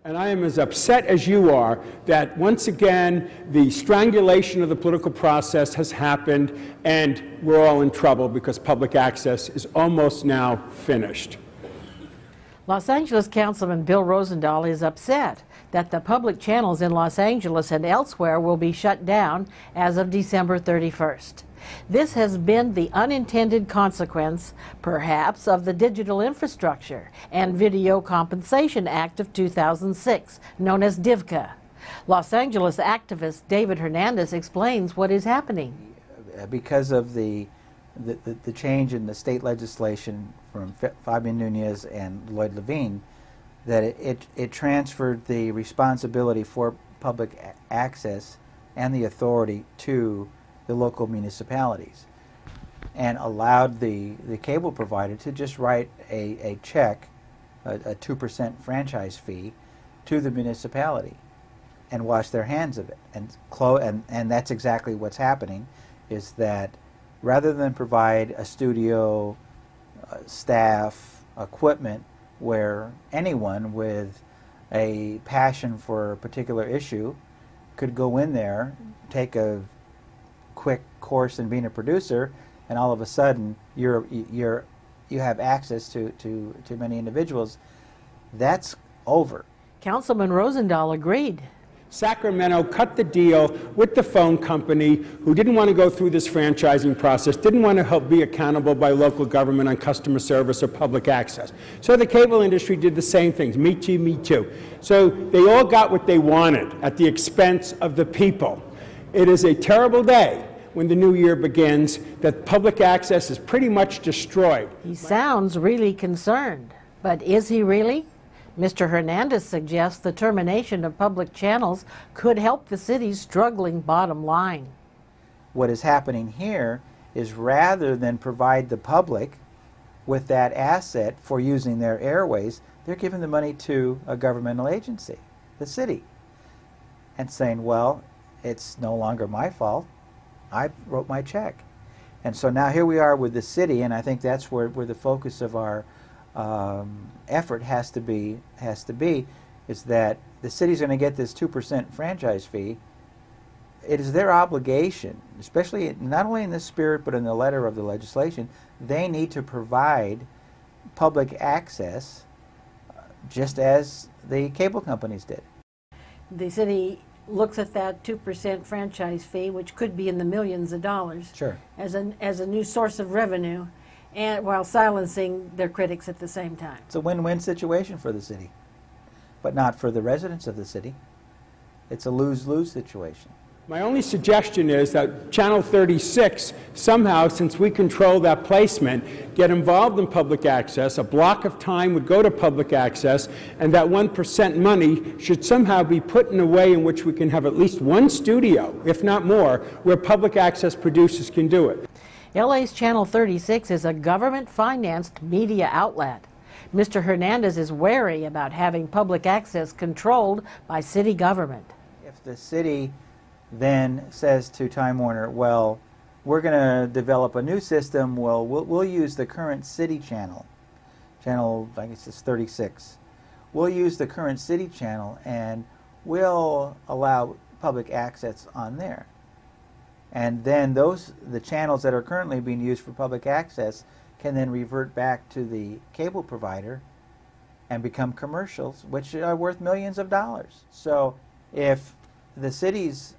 And I am as upset as you are that once again the strangulation of the political process has happened and we're all in trouble because public access is almost now finished. Los Angeles Councilman Bill Rosendahl is upset that the public channels in Los Angeles and elsewhere will be shut down as of December 31st. This has been the unintended consequence, perhaps, of the Digital Infrastructure and Video Compensation Act of 2006, known as DIVCA. Los Angeles activist David Hernandez explains what is happening. Because of the change in the state legislation from Fabian Nunez and Lloyd Levine, that it transferred the responsibility for public access and the authority to the local municipalities, and allowed the cable provider to just write a check, a 2% franchise fee, to the municipality and wash their hands of it. And that's exactly what's happening, is that rather than provide a studio, staff, equipment, where anyone with a passion for a particular issue could go in there, take a quick course in being a producer, and all of a sudden you have access to many individuals. That's over. Councilman Rosendahl agreed. Sacramento cut the deal with the phone company who didn't want to go through this franchising process, didn't want to help be accountable by local government on customer service or public access. So the cable industry did the same things, me too, me too. So they all got what they wanted at the expense of the people. It is a terrible day when the new year begins that public access is pretty much destroyed. He sounds really concerned, but is he really? Mr. Hernandez suggests the termination of public channels could help the city's struggling bottom line. What is happening here is, rather than provide the public with that asset for using their airways, they're giving the money to a governmental agency, the city, and saying, well, it's no longer my fault. I wrote my check. And so now here we are with the city, and I think that's where the focus of our effort has to be, is that the city's going to get this 2% franchise fee. It is their obligation, especially not only in this spirit but in the letter of the legislation, they need to provide public access just as the cable companies did. The city looks at that 2% franchise fee, which could be in the millions of dollars, sure, as a new source of revenue, and while silencing their critics at the same time. It's a win-win situation for the city, but not for the residents of the city. It's a lose-lose situation. My only suggestion is that Channel 36 somehow, since we control that placement, get involved in public access. A block of time would go to public access, and that 1% money should somehow be put in a way in which we can have at least one studio, if not more, where public access producers can do it. LA's Channel 36 is a government-financed media outlet. Mr. Hernandez is wary about having public access controlled by city government. If the city then says to Time Warner, well, we're going to develop a new system, well, we'll use the current city channel, I guess it's 36. We'll use the current city channel and we'll allow public access on there. And then the channels that are currently being used for public access can then revert back to the cable provider and become commercials, which are worth millions of dollars. So if the city's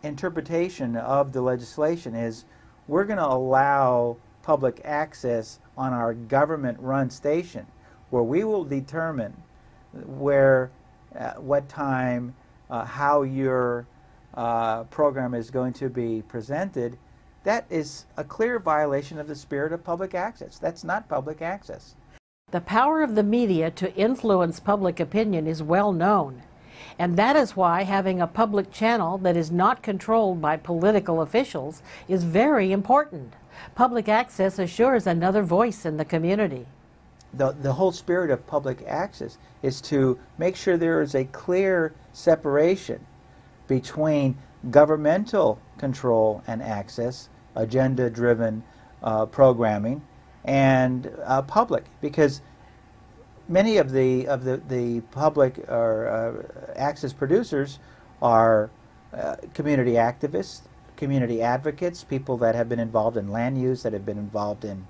interpretation of the legislation is, we're going to allow public access on our government-run station, where we will determine where, what time, how your program is going to be presented, that is a clear violation of the spirit of public access. That's not public access. The power of the media to influence public opinion is well known, and that is why having a public channel that is not controlled by political officials is very important. Public access assures another voice in the community. The whole spirit of public access is to make sure there is a clear separation between governmental control and access, agenda-driven programming, and public. Because many of the public or access producers are community activists, community advocates, people that have been involved in land use, that have been involved in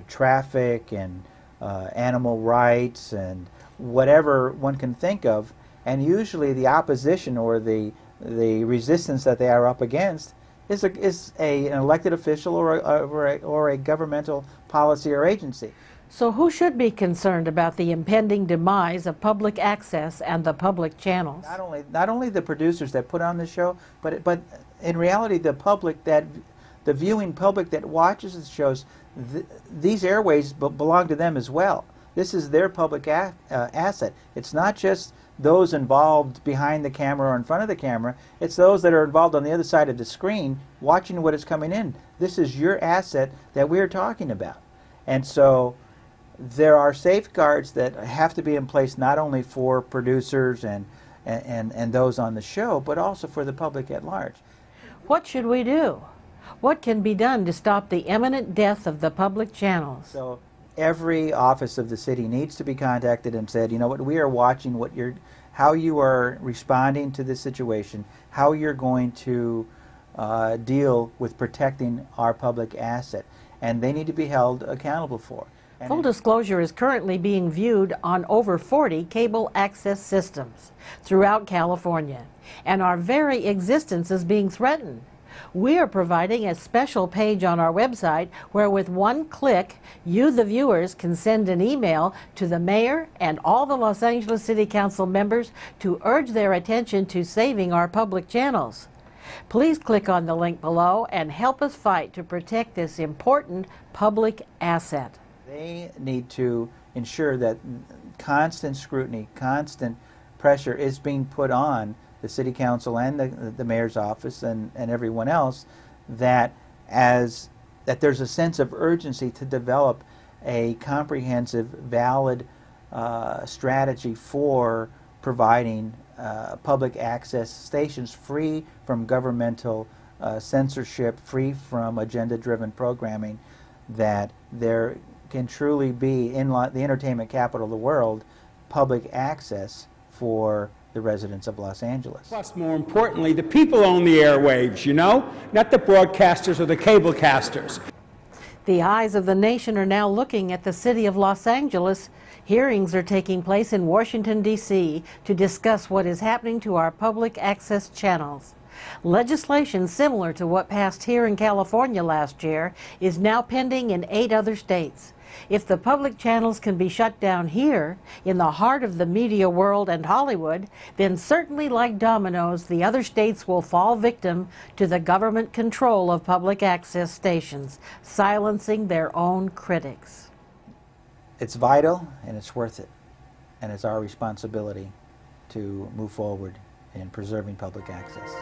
traffic and animal rights and whatever one can think of. And usually the opposition or the resistance that they are up against is an elected official or a governmental policy or agency. So who should be concerned about the impending demise of public access and the public channels? Not only the producers that put on the show, but in reality the public, the viewing public that watches the shows. These airways belong to them as well. This is their public asset. It's not just those involved behind the camera or in front of the camera. It's those that are involved on the other side of the screen watching what is coming in. This is your asset that we're talking about. And so there are safeguards that have to be in place not only for producers and those on the show, but also for the public at large. What should we do? What can be done to stop the imminent death of the public channels? So every office of the city needs to be contacted and said, you know what, we are watching how you are responding to this situation, how you're going to deal with protecting our public asset, and they need to be held accountable for. Full disclosure is currently being viewed on over 40 cable access systems throughout California, and our very existence is being threatened. We are providing a special page on our website where with one click, you, the viewers, can send an email to the mayor and all the Los Angeles City Council members to urge their attention to saving our public channels. Please click on the link below and help us fight to protect this important public asset. They need to ensure that constant scrutiny, constant pressure is being put on the City Council and the Mayor's office and everyone else, that there's a sense of urgency to develop a comprehensive, valid strategy for providing public access stations free from governmental censorship, free from agenda-driven programming, that there can truly be, in the entertainment capital of the world, public access for the residents of Los Angeles. Plus, more importantly, the people own the airwaves, you know, not the broadcasters or the cablecasters. The eyes of the nation are now looking at the city of Los Angeles. Hearings are taking place in Washington, D.C. to discuss what is happening to our public access channels. Legislation similar to what passed here in California last year is now pending in 8 other states. If the public channels can be shut down here, in the heart of the media world and Hollywood, then certainly like dominoes, the other states will fall victim to the government control of public access stations, silencing their own critics. It's vital and it's worth it, and it's our responsibility to move forward in preserving public access.